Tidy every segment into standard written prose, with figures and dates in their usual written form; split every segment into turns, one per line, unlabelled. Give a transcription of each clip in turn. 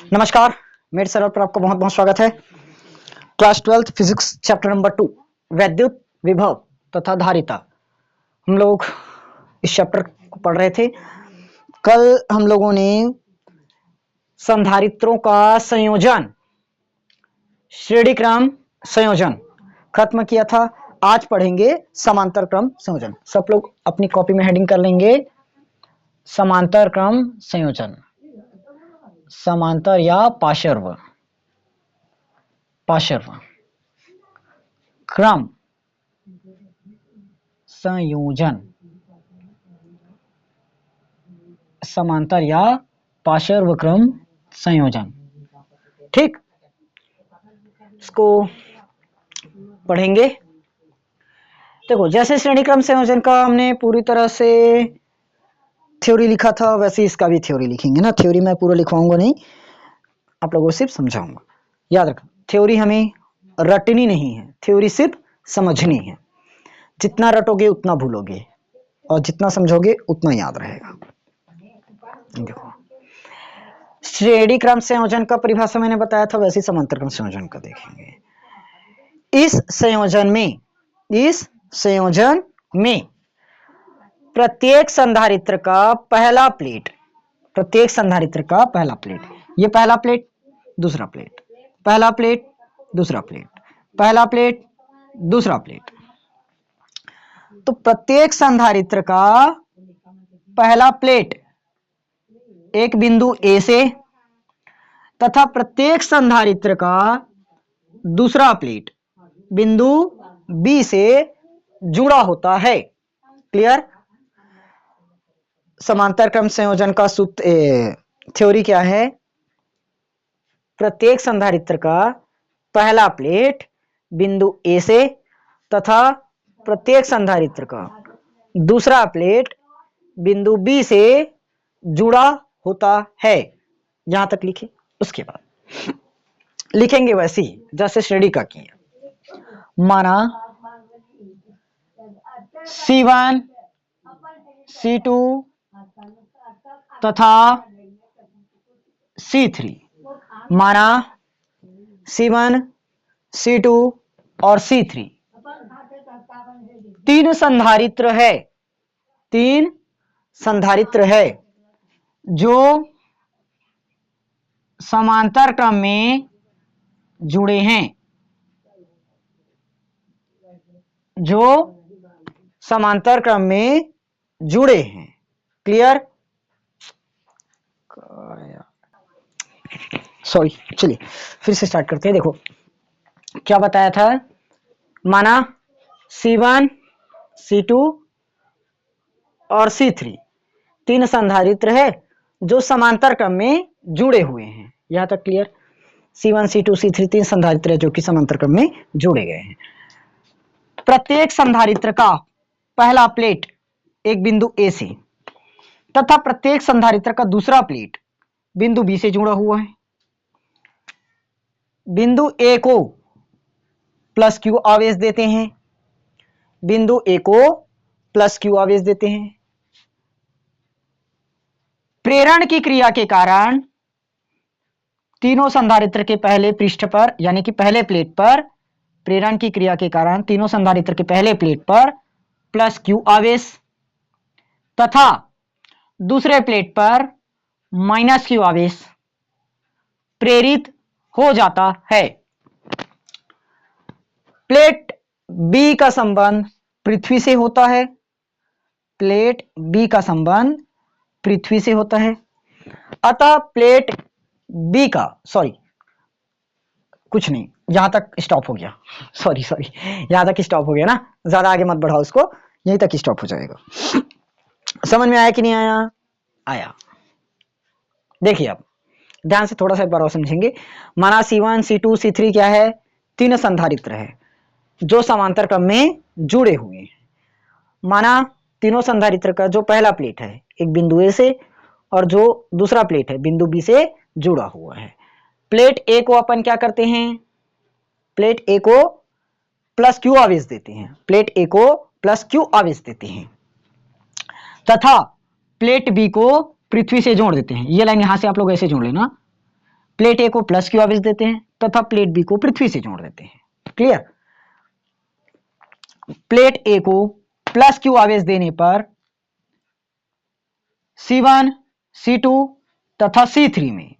नमस्कार, मेरे चैनल पर आपका बहुत बहुत स्वागत है। क्लास 12 फिजिक्स चैप्टर नंबर 2 वैद्युत विभव तथा धारिता हम लोग इस चैप्टर को पढ़ रहे थे। कल हम लोगों ने संधारित्रों का संयोजन, श्रेणी क्रम संयोजन खत्म किया था। आज पढ़ेंगे समांतर क्रम संयोजन। सब लोग अपनी कॉपी में हेडिंग कर लेंगे समांतर क्रम संयोजन, समांतर या पार्श्व क्रम संयोजन, समांतर या पार्श्व क्रम संयोजन। ठीक, इसको पढ़ेंगे। देखो, जैसे श्रेणी क्रम संयोजन का हमने पूरी तरह से थ्योरी लिखा था, वैसे इसका भी थ्योरी लिखेंगे ना। थ्योरी मैं पूरा लिखवाऊंगा नहीं, आप लोगों को सिर्फ समझाऊंगा। याद रखना, थ्योरी हमें रटनी नहीं है, थ्योरी सिर्फ समझनी है। जितना रटोगे उतना भूलोगे और जितना समझोगे उतना याद रहेगा। देखो, श्रेणी क्रम संयोजन का परिभाषा मैंने बताया था, वैसे समांतर क्रम संयोजन का देखेंगे। इस संयोजन में प्रत्येक संधारित्र का पहला प्लेट, ये पहला प्लेट, दूसरा प्लेट, पहला प्लेट, दूसरा प्लेट, पहला प्लेट, दूसरा प्लेट। तो प्रत्येक संधारित्र का पहला प्लेट एक बिंदु ए से तथा प्रत्येक संधारित्र का दूसरा प्लेट बिंदु बी से जुड़ा होता है। क्लियर? समांतर क्रम संयोजन का सूत्र, थ्योरी क्या है? प्रत्येक संधारित्र का पहला प्लेट बिंदु ए से तथा प्रत्येक संधारित्र का दूसरा प्लेट बिंदु बी से जुड़ा होता है। यहां तक लिखे, उसके बाद लिखेंगे वैसे ही जैसे श्रेणी का किया। माना C1, C2 तथा C3, माना C1, C2 और C3 तीन संधारित्र है जो समांतर क्रम में जुड़े हैं, क्लियर? सॉरी, चलिए फिर से स्टार्ट करते हैं। देखो, क्या बताया था? माना C1, C2 और C3 तीन संधारित्र है जो समांतर क्रम में जुड़े हुए हैं। यहां तक क्लियर? C1, C2, C3 तीन संधारित्र है जो कि समांतर क्रम में जुड़े गए हैं। प्रत्येक संधारित्र का पहला प्लेट एक बिंदु ए से तथा प्रत्येक संधारित्र का दूसरा प्लेट बिंदु बी से जुड़ा हुआ है। बिंदु ए को प्लस क्यू आवेश देते हैं, प्रेरण की क्रिया के कारण तीनों संधारित्र के पहले पृष्ठ पर, यानी कि पहले प्लेट पर, प्रेरण की क्रिया के कारण तीनों संधारित्र के पहले प्लेट पर प्लस क्यू आवेश तथा दूसरे प्लेट पर माइनस क्यू आवेश प्रेरित हो जाता है। प्लेट बी का संबंध पृथ्वी से होता है, अतः प्लेट बी का, सॉरी कुछ नहीं, यहां तक स्टॉप हो गया, सॉरी यहां तक स्टॉप हो गया ना, ज्यादा आगे मत बढ़ाओ इसको, यहीं तक स्टॉप हो जाएगा। समझ में आया कि नहीं आया? आया। देखिए, अब ध्यान से थोड़ा सा एक बार और समझेंगे। माना C1, C2, C3 क्या है? तीन संधारित्र है जो समांतर क्रम में जुड़े हुए हैं। माना तीनों संधारित्र का जो पहला प्लेट है एक बिंदु ए से और जो दूसरा प्लेट है बिंदु बी से जुड़ा हुआ है। प्लेट ए को अपन क्या करते हैं? प्लेट ए को प्लस क्यू आवेश देते हैं, तथा प्लेट बी को पृथ्वी से जोड़ देते हैं। ये लाइन यहां से आप लोग ऐसे जोड़ लेना, प्लेट ए को प्लस क्यू आवेश देते हैं तथा प्लेट बी को पृथ्वी से जोड़ देते हैं। क्लियर? प्लेट ए को प्लस क्यू आवेश देने पर C1, C2 तथा C3 में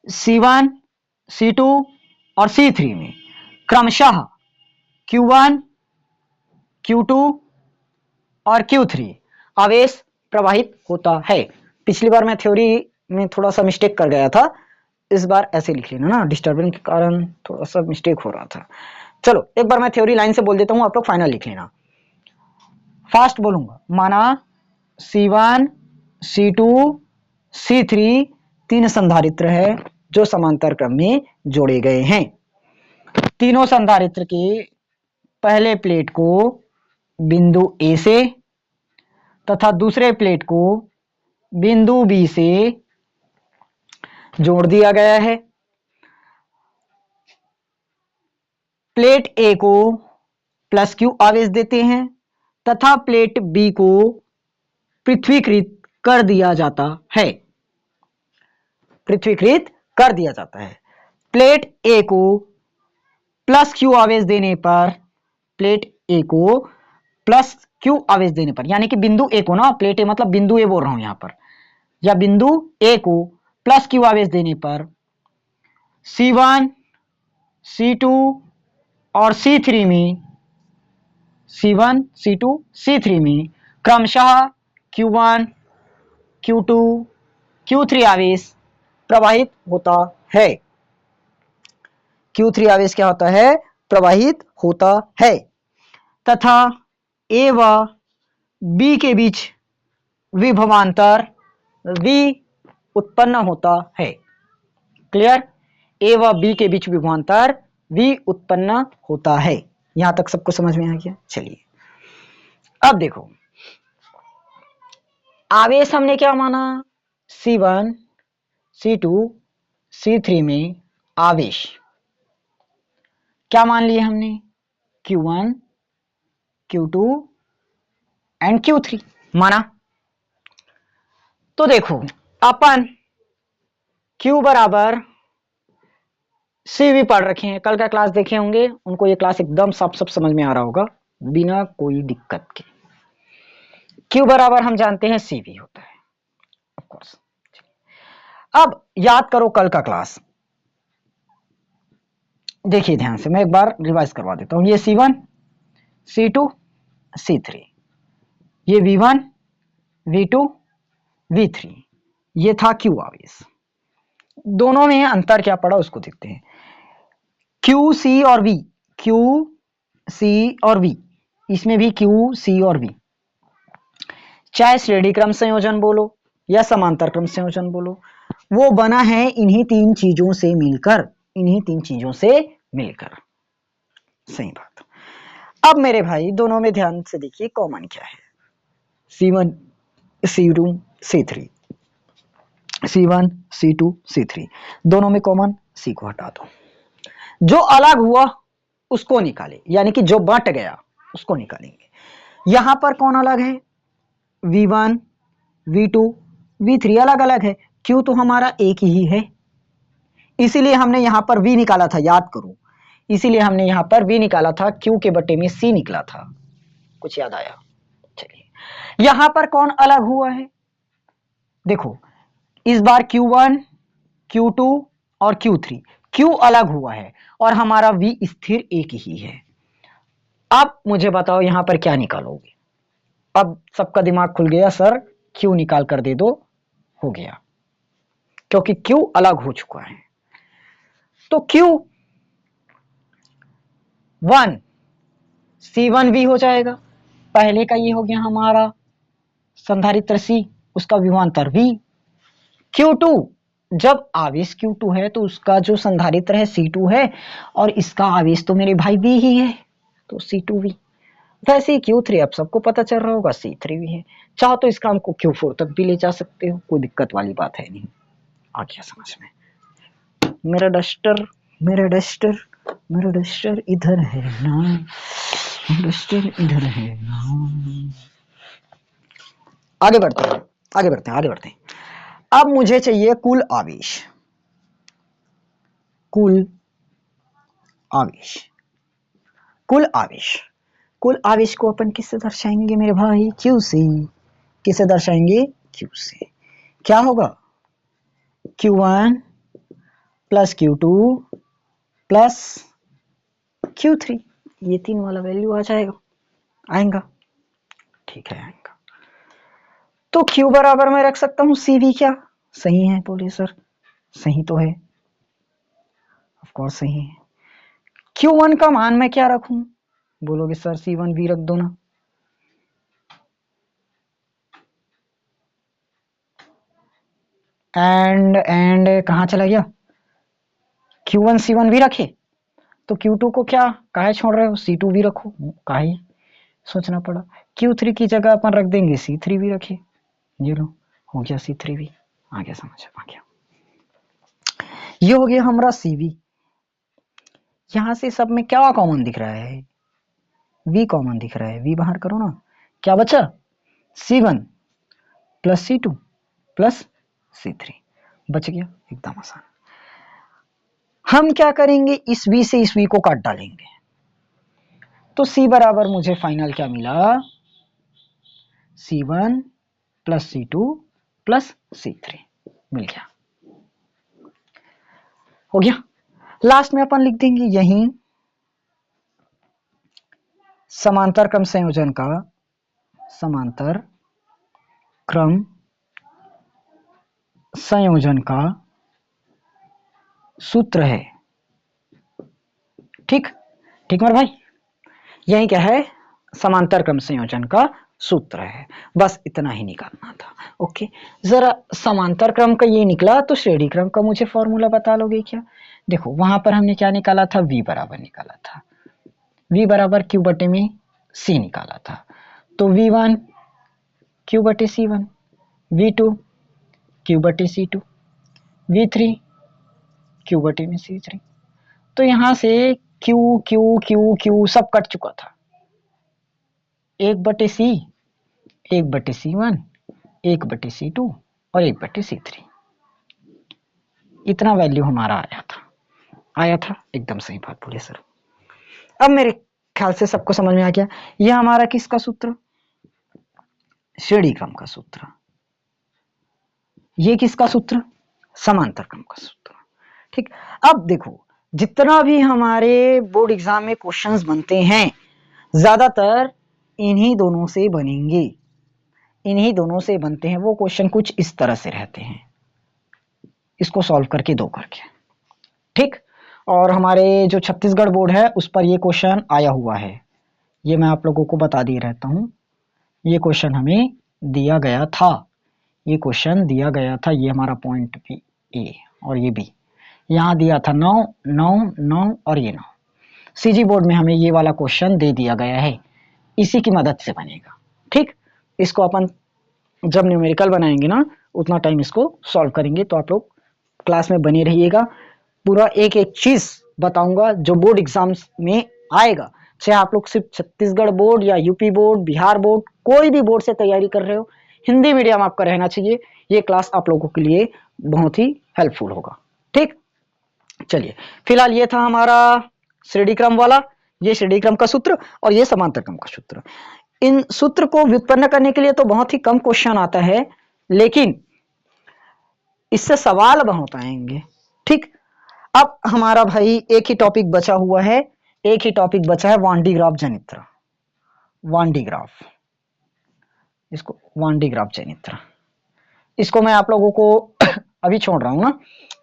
C1, C2 और C3 में क्रमशः Q1, Q2 और Q3 आवेश प्रवाहित होता है। पिछली बार मैं थ्योरी में थोड़ा सा मिस्टेक कर गया था, इस बार ऐसे लिख लेना ना, डिस्टर्बेंस के कारण थोड़ा सा मिस्टेक हो रहा था। चलो एक बार मैं थ्योरी लाइन से बोल देता हूं, आप लोग फाइनल लिख लेना। फास्ट बोलूंगा, माना C1, C2, C3 तीन संधारित्र है जो समांतर क्रम में जोड़े गए हैं। तीनों संधारित्र के पहले प्लेट को बिंदु ए से तथा दूसरे प्लेट को बिंदु बी से जोड़ दिया गया है। प्लेट ए को प्लस क्यू आवेश देते हैं तथा प्लेट बी को पृथ्वीकृत कर दिया जाता है। पृथ्वीकृत कर दिया जाता है। प्लेट ए को प्लस क्यू आवेश देने पर, प्लेट ए को प्लस क्यू आवेश देने पर, यानी कि बिंदु ए को ना, प्लेट ए मतलब बिंदु ए बोल रहा हूं यहां पर, या बिंदु ए को प्लस क्यू आवेश देने पर C1, C2 और C3 में, C1, C2, C3 में क्रमशः Q1, Q2, Q3 आवेश प्रवाहित होता है। Q3 आवेश क्या होता है? प्रवाहित होता है तथा A व B के बीच विभवांतर V उत्पन्न होता है। क्लियर? A व B के बीच विभवांतर V उत्पन्न होता है। यहां तक सबको समझ में आ गया? चलिए अब देखो, आवेश हमने क्या माना? C1, C2, C3 में आवेश क्या मान लिए हमने? Q1, Q2 एंड Q3 माना। तो देखो अपन Q बराबर CV पढ़ रखे हैं, कल का क्लास देखे होंगे, उनको ये क्लास एकदम साफ साफ समझ में आ रहा होगा बिना कोई दिक्कत के। Q बराबर हम जानते हैं CV होता है ऑफ कोर्स। अब याद करो कल का क्लास, देखिए ध्यान से, मैं एक बार रिवाइज करवा देता हूं। ये C1, C2, C3, ये V1, V2, V3, ये था Q आवेश। दोनों में अंतर क्या पड़ा उसको देखते हैं। Q, C और V, Q, C और V, इसमें भी Q, C और V, चाहे श्रेणी क्रम संयोजन बोलो या समांतर क्रम संयोजन बोलो, वो बना है इन्हीं तीन चीजों से मिलकर, इन्हीं तीन चीजों से मिलकर। सही बात। अब मेरे भाई दोनों में ध्यान से देखिए कॉमन क्या है। C1, C2, C3, C1, C2, C3, दोनों में कॉमन C को हटा दो, जो अलग हुआ उसको निकाले, यानी कि जो बट गया उसको निकालेंगे। यहां पर कौन अलग है? V1, V2, V3 अलग अलग है। Q तो हमारा एक ही है, इसीलिए हमने यहां पर V निकाला था, याद करो, इसीलिए हमने यहां पर V निकाला था, Q के बटे में C निकला था। कुछ याद आया? चलिए यहां पर कौन अलग हुआ है? देखो इस बार Q1, Q2 और Q3, Q अलग हुआ है और हमारा V स्थिर एक ही है। अब मुझे बताओ यहां पर क्या निकालोगे? अब सबका दिमाग खुल गया, सर Q निकाल कर दे दो, हो गया, क्योंकि Q अलग हो चुका है। तो Q1 C1V हो जाएगा, पहले का ये हो गया हमारा संधारित्र C, उसका विभवांतर V। Q2, जब आवेश Q2 है तो उसका जो संधारित्र है C2 है और इसका आवेश तो मेरे भाई V ही है, तो C2V। वैसे ही Q3 अब सबको पता चल रहा होगा C3V है। चाहो तो इसका हमको Q4 तक भी ले जा सकते हो, कोई दिक्कत वाली बात है नहीं। आ गया समझ में? मेरा डस्टर, मेरा डस्टर, मेरा डस्टर इधर है ना, डस्टर इधर है ना। आगे बढ़ते हैं, आगे बढ़ते हैं, आगे बढ़ते हैं। अब मुझे चाहिए कुल आवेश। कुल आवेश। कुल आवेश, कुल आवेश को अपन किससे दर्शाएंगे मेरे भाई? Q से। किससे दर्शाएंगे? Q से। क्या होगा? Q1 plus Q2 plus Q3, ये 3 वाला वैल्यू आ जाएगा, आएगा, ठीक है आएगा। तो Q बराबर मैं रख सकता हूँ CV, क्या सही है? बोलिए सर सही तो है, ऑफ कोर्स सही है। Q1 का मान मैं क्या रखूं? बोलोगे सर C1V रख दो ना। एंड कहाँ चला गया? Q1 C1V रखे तो Q2 को क्या काहे छोड़ रहे हो? C2V रखो, काहे सोचना पड़ा। Q3 की जगह अपन रख देंगे C3V रखे, ये लो हो गया C3V, आ गया समझ, आ गया। ये हो गया हमारा CV। यहां से सब में क्या कॉमन दिख रहा है? V कॉमन दिख रहा है, V बाहर करो ना, क्या बचा? C1 plus C2 plus C3 बच गया, एकदम आसान। हम क्या करेंगे? इस V से इस V को काट डालेंगे, तो C बराबर मुझे फाइनल क्या मिला? C1 plus C2 plus C3 मिल गया, हो गया। लास्ट में अपन लिख देंगे यहीं समांतर क्रम संयोजन का, समांतर क्रम संयोजन का सूत्र है, ठीक ठीक मेरे भाई, यही क्या है? समांतर क्रम संयोजन का सूत्र है, बस इतना ही निकालना था। ओके, जरा समांतर क्रम का ये निकला तो श्रेणी क्रम का मुझे फॉर्मूला बता लोगे क्या? देखो वहां पर हमने क्या निकाला था? V बराबर निकाला था, V बराबर Q बटे में C निकाला था, तो V1 Q बटे C1, V2 Q बटे C2, V3 Q बटे में C3। तो यहां से Q Q Q Q सब कट चुका था, 1 बटे C, 1 बटे C1, 1 बटे C2 और 1 बटे C3, इतना वैल्यू हमारा आया था, एकदम सही बात बोले सर। अब मेरे ख्याल से सबको समझ में आ गया, यह हमारा किसका सूत्र? श्रेणी क्रम का सूत्र। ये किसका सूत्र? समांतर क्रम का सूत्र, ठीक। अब देखो जितना भी हमारे बोर्ड एग्जाम में क्वेश्चंस बनते हैं ज्यादातर इन्हीं दोनों से बनेंगे, इन्हीं दोनों से बनते हैं। वो क्वेश्चन कुछ इस तरह से रहते हैं, इसको सॉल्व करके दो करके, ठीक। और हमारे जो छत्तीसगढ़ बोर्ड है उस पर ये क्वेश्चन आया हुआ है, ये मैं आप लोगों को बता दिए रहता हूँ। ये क्वेश्चन हमें दिया गया था, ये क्वेश्चन दिया गया था, ये हमारा पॉइंट बी ए और ये बी, यहाँ दिया था 9 9 9 और ये 9। सीजी बोर्ड में हमें ये वाला क्वेश्चन दे दिया गया है, इसी की मदद से बनेगा, ठीक। इसको अपन जब न्यूमेरिकल बनाएंगे ना उतना टाइम इसको सॉल्व करेंगे, तो आप लोग क्लास में बने रहिएगा, पूरा एक एक चीज बताऊंगा जो बोर्ड एग्जाम्स में आएगा। चाहे आप लोग सिर्फ छत्तीसगढ़ बोर्ड या यूपी बोर्ड, बिहार बोर्ड, कोई भी बोर्ड से तैयारी कर रहे हो, हिंदी मीडियम आपका रहना चाहिए, ये क्लास आप लोगों के लिए बहुत ही हेल्पफुल होगा, ठीक। चलिए फिलहाल ये था हमारा श्रेणी क्रम वाला, ये श्रेणी क्रम का सूत्र और ये समांतर क्रम का सूत्र। इन सूत्र को व्युत्पन्न करने के लिए तो बहुत ही कम क्वेश्चन आता है, लेकिन इससे सवाल बहुत आएंगे, ठीक। अब हमारा भाई एक ही टॉपिक बचा हुआ है, एक ही टॉपिक बचा है वान डी ग्राफ जनित्र, वान डी ग्राफ, इसको वान डी ग्राफ जनित्र, इसको मैं आप लोगों को अभी छोड़ रहा हूं ना,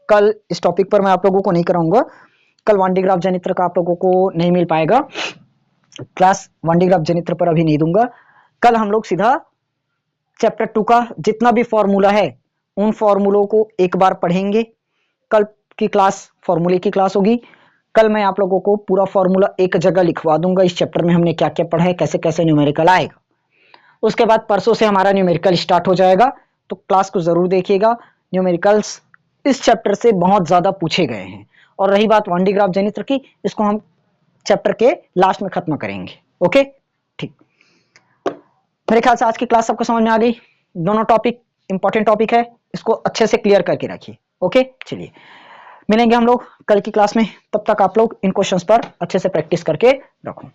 कल इस टॉपिक पर मैं आप लोगों को नहीं कराऊंगा, कल वान डी ग्राफ जनित्र का आप लोगों को नहीं मिल पाएगा, क्लास वान डी ग्राफ जनित्र पर अभी नहीं दूंगा। कल हम लोग सीधा चैप्टर 2 का जितना भी फॉर्मूला है उन फॉर्मूलों को एक बार पढ़ेंगे, कल की क्लास फॉर्मूले की क्लास होगी। कल मैं आप लोगों को पूरा फॉर्मूला एक जगह लिखवा दूंगा, इस चैप्टर में हमने क्या क्या पढ़ा है, कैसे कैसे न्यूमेरिकल आएगा। उसके बाद परसों से हमारा न्यूमेरिकल स्टार्ट हो जाएगा, तो क्लास को जरूर देखिएगा। न्यूमेरिकल्स इस चैप्टर से बहुत ज्यादा पूछे गए हैं, और रही बात वान डी ग्राफ जनित्र की, इसको हम चैप्टर के लास्ट में खत्म करेंगे, ओके ठीक। मेरे ख्याल से आज की क्लास सबको समझ में आ गई, दोनों टॉपिक इंपॉर्टेंट टॉपिक है, इसको अच्छे से क्लियर करके रखिए, ओके। चलिए मिलेंगे हम लोग कल की क्लास में, तब तक आप लोग इन क्वेश्चंस पर अच्छे से प्रैक्टिस करके रखो।